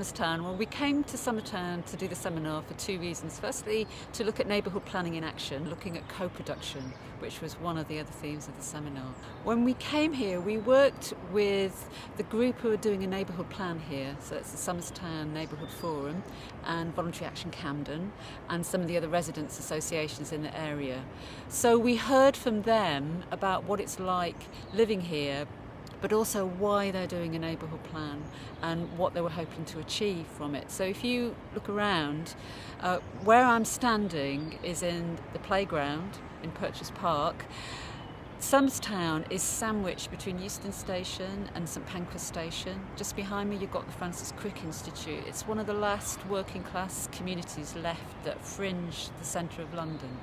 Somerstown. Well, we came to Somerstown to do the seminar for two reasons. Firstly, to look at neighbourhood planning in action, looking at co-production, which was one of the other themes of the seminar. When we came here, we worked with the group who are doing a neighbourhood plan here. So it's the Somerstown Neighbourhood Forum and Voluntary Action Camden and some of the other residents' associations in the area. So we heard from them about what it's like living here, but also why they're doing a neighbourhood plan and what they were hoping to achieve from it. So if you look around, where I'm standing is in the playground in Purchase Park. Somerstown is sandwiched between Euston Station and St Pancras Station. Just behind me you've got the Francis Crick Institute. It's one of the last working class communities left that fringe the centre of London.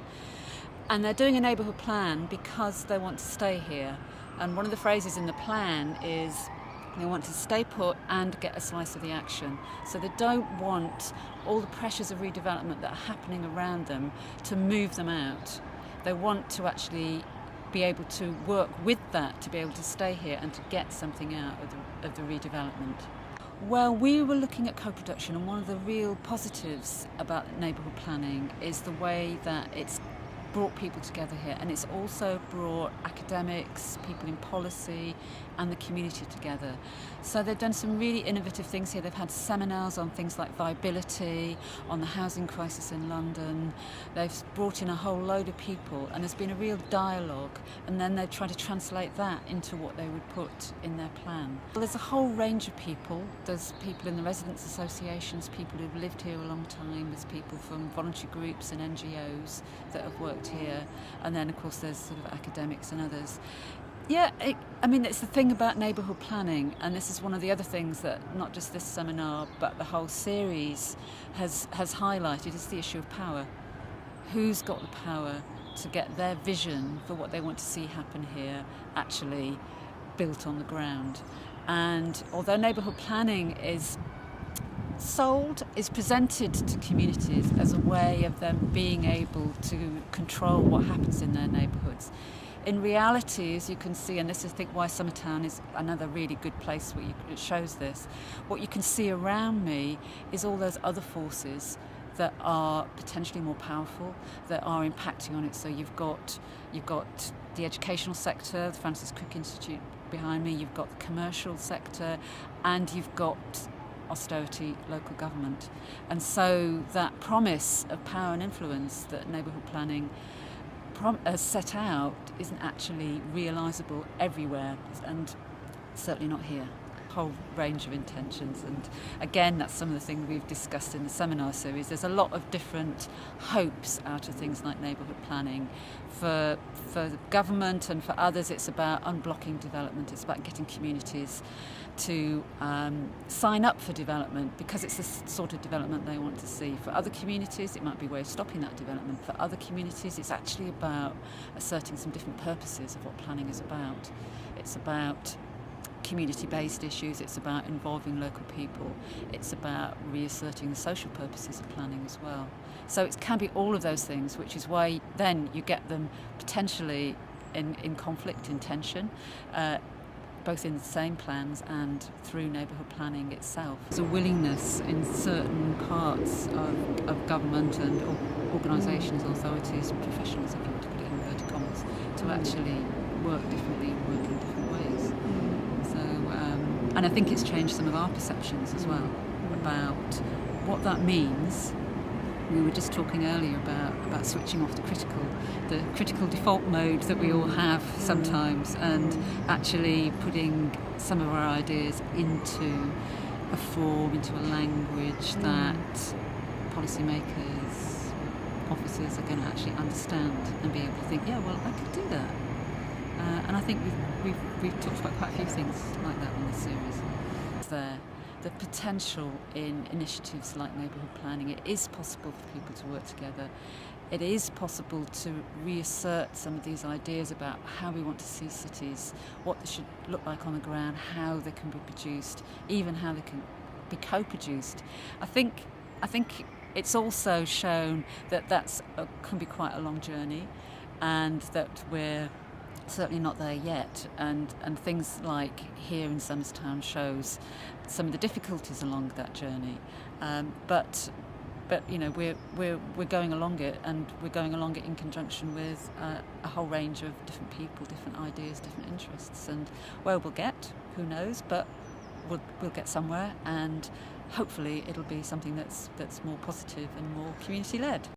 And they're doing a neighbourhood plan because they want to stay here. And one of the phrases in the plan is they want to stay put and get a slice of the action. So they don't want all the pressures of redevelopment that are happening around them to move them out. They want to actually be able to work with that to be able to stay here and to get something out of the redevelopment. Well, we were looking at co-production, and one of the real positives about neighbourhood planning is the way that it's brought people together here, and it's also brought academics, people in policy and the community together. So they've done some really innovative things here. They've had seminars on things like viability, on the housing crisis in London. They've brought in a whole load of people and there's been a real dialogue, and then they've tried to translate that into what they would put in their plan. Well, there's a whole range of people. There's people in the residents' associations, people who've lived here a long time, there's people from voluntary groups and NGOs that have worked here, and then of course there's sort of academics and others. Yeah, it's the thing about neighbourhood planning, and this is one of the other things that not just this seminar but the whole series has highlighted, is the issue of power. Who's got the power to get their vision for what they want to see happen here actually built on the ground? And although neighbourhood planning is presented to communities as a way of them being able to control what happens in their neighbourhoods, in reality, as you can see, and this is I think why Somerstown is another really good place where it shows this, what you can see around me is all those other forces that are potentially more powerful, that are impacting on it. So you've got the educational sector, the Francis Crick Institute behind me, you've got the commercial sector, and you've got austerity local government. And so that promise of power and influence that neighbourhood planning set out isn't actually realisable everywhere, and certainly not here. A whole range of intentions, and again that's some of the things we've discussed in the seminar series. There's a lot of different hopes out of things like neighbourhood planning. For the government and for others, it's about unblocking development. It's about getting communities to sign up for development because it's the sort of development they want to see. For other communities, it might be a way of stopping that development. For other communities, it's actually about asserting some different purposes of what planning is about. It's about community-based issues, it's about involving local people, it's about reasserting the social purposes of planning as well. So it can be all of those things, which is why then you get them potentially in conflict, in tension, both in the same plans and through neighbourhood planning itself. There's a willingness in certain parts of government and organisations, authorities, professionals, if you want to put it in inverted commas, to actually work differently, work in different ways. And I think it's changed some of our perceptions as well about what that means. We were just talking earlier about switching off the critical default mode that we all have sometimes, and actually putting some of our ideas into a form, into a language that policymakers, officers are going to actually understand and be able to think, yeah, well, I could do that. And I think we've talked about quite a few things like that in this series. The potential in initiatives like neighbourhood planning, it is possible for people to work together. It is possible to reassert some of these ideas about how we want to see cities, what they should look like on the ground, how they can be produced, even how they can be co-produced. I think it's also shown that can be quite a long journey, and that we're certainly not there yet, and things like here in Somerstown shows some of the difficulties along that journey, but you know, we're going along it, and we're going along it in conjunction with a whole range of different people, different ideas, different interests, and where we'll get, who knows, but we'll get somewhere, and hopefully it'll be something that's more positive and more community led.